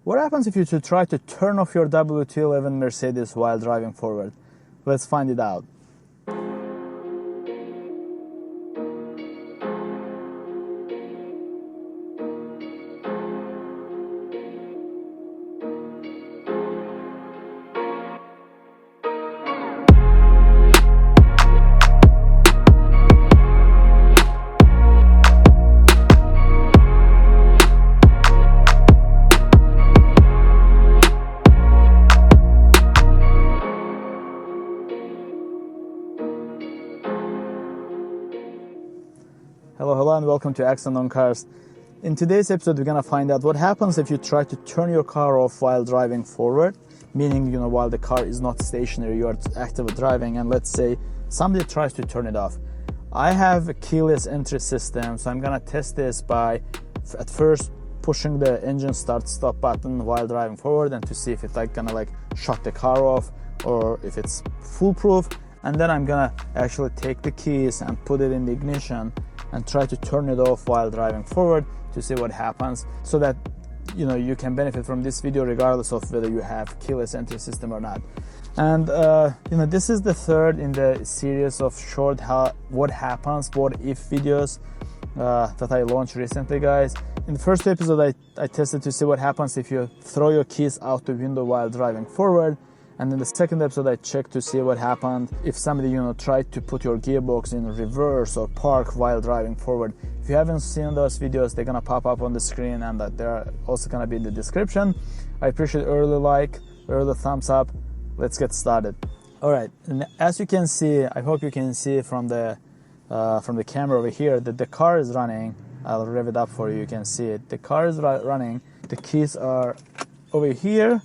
What happens if you try to turn off your W211 Mercedes while driving forward? Let's find it out. Hello and welcome to Accent on Cars. In today's episode we're gonna find out what happens if you try to turn your car off while driving forward, meaning while the car is not stationary, you are actively driving, and let's say somebody tries to turn it off. I have a keyless entry system, so I'm gonna test this by at first pushing the engine start stop button while driving forward and to see if it's gonna shut the car off or if it's foolproof, and then I'm gonna actually take the keys and put it in the ignition and try to turn it off while driving forward to see what happens, so that you can benefit from this video regardless of whether you have keyless entry system or not. And this is the third in the series of short what if videos that I launched recently, guys. In the first episode I tested to see what happens if you throw your keys out the window while driving forward. And in the second episode, I checked to see what happened if somebody, tried to put your gearbox in reverse or park while driving forward. If you haven't seen those videos, they're gonna pop up on the screen and they're also gonna be in the description. I appreciate early thumbs up. Let's get started. All right, and as you can see, I hope you can see from the camera over here that the car is running. I'll rev it up for you. You can see it. The car is running. The keys are over here.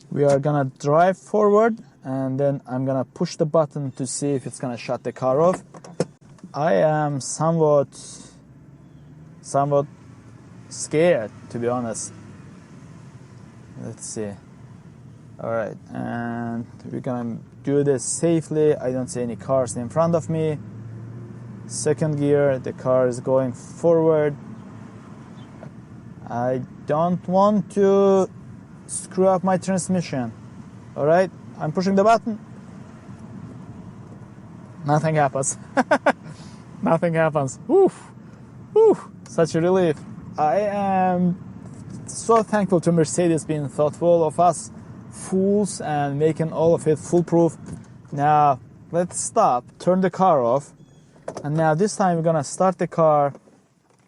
We are gonna drive forward and then I'm gonna push the button to see if it's gonna shut the car off. I am somewhat scared, to be honest. Let's see. All right, and we're gonna do this safely. I don't see any cars in front of me. Second gear, the car is going forward. I don't want to screw up my transmission. All right, I'm pushing the button. Nothing happens. Nothing happens. Oof. Oof. Such a relief. I am so thankful to Mercedes being thoughtful of us fools and making all of it foolproof. Now let's stop, turn the car off, and now this time we're gonna start the car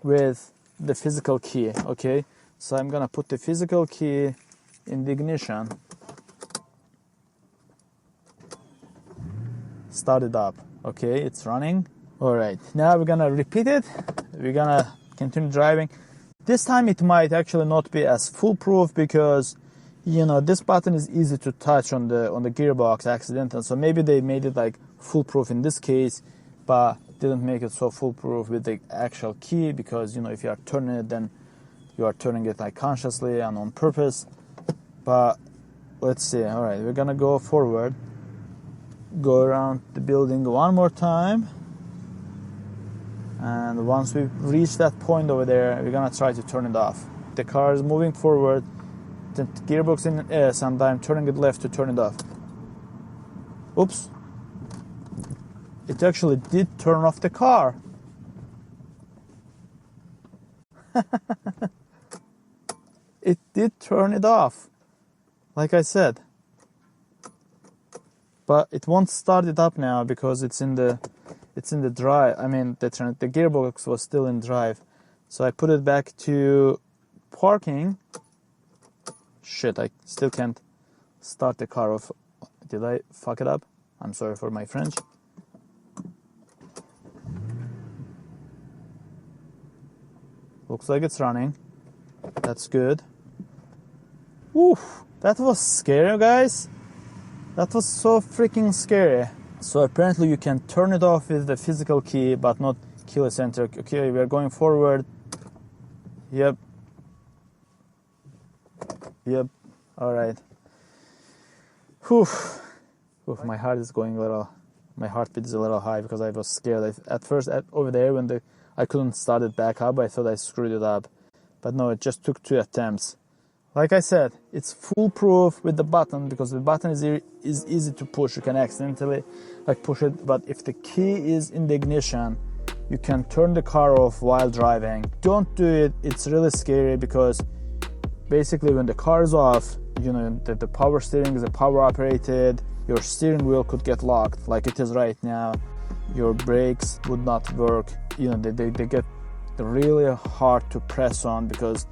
with the physical key. Okay, so I'm gonna put the physical key in the ignition, start it up. Okay, it's running. All right, now we're gonna repeat it. We're gonna continue driving. This time it might actually not be as foolproof because this button is easy to touch on the gearbox accidental, so maybe they made it foolproof in this case but didn't make it so foolproof with the actual key, because if you are turning it, then you are turning it consciously and on purpose. But let's see. All right, we're gonna go forward, go around the building one more time, and once we reach that point over there, we're gonna try to turn it off. The car is moving forward, the gearbox in S, and I'm turning it left to turn it off. Oops, it actually did turn off the car. It did turn it off, like I said, but it won't start it up now because it's in the drive. I mean, the gearbox was still in drive, so I put it back to parking. Shit, I still can't start the car off. Did I fuck it up? I'm sorry for my French. Looks like it's running. That's good. Oof, that was scary, guys. That was so freaking scary. So apparently you can turn it off with the physical key, but not keyless enter. Okay, we are going forward. Yep. All right. Whew. Oof, my heart is going my heartbeat is a little high because I was scared. At first, over there, when I couldn't start it back up, I thought I screwed it up. But no, it just took 2 attempts. Like I said, it's foolproof with the button because the button is easy to push. You can accidentally like push it, but if the key is in the ignition, you can turn the car off while driving. Don't do it. It's really scary because basically when the car is off, you know, the power steering is a power operated. Your steering wheel could get locked like it is right now. Your brakes would not work. You know, they get really hard to press on because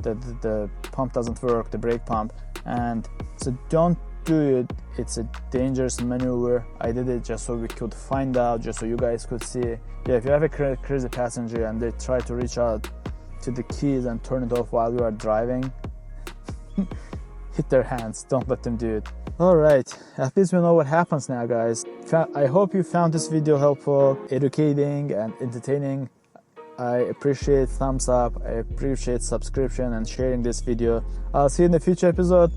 the pump doesn't work, the brake pump. And so don't do it. It's a dangerous maneuver. I did it just so we could find out, just so you guys could see. Yeah, if you have a crazy passenger and they try to reach out to the keys and turn it off while you are driving, hit their hands. Don't let them do it. Alright, at least we know what happens now, guys. I hope you found this video helpful, educating and entertaining. I appreciate thumbs up, I appreciate subscription and sharing this video. I'll see you in the future episode.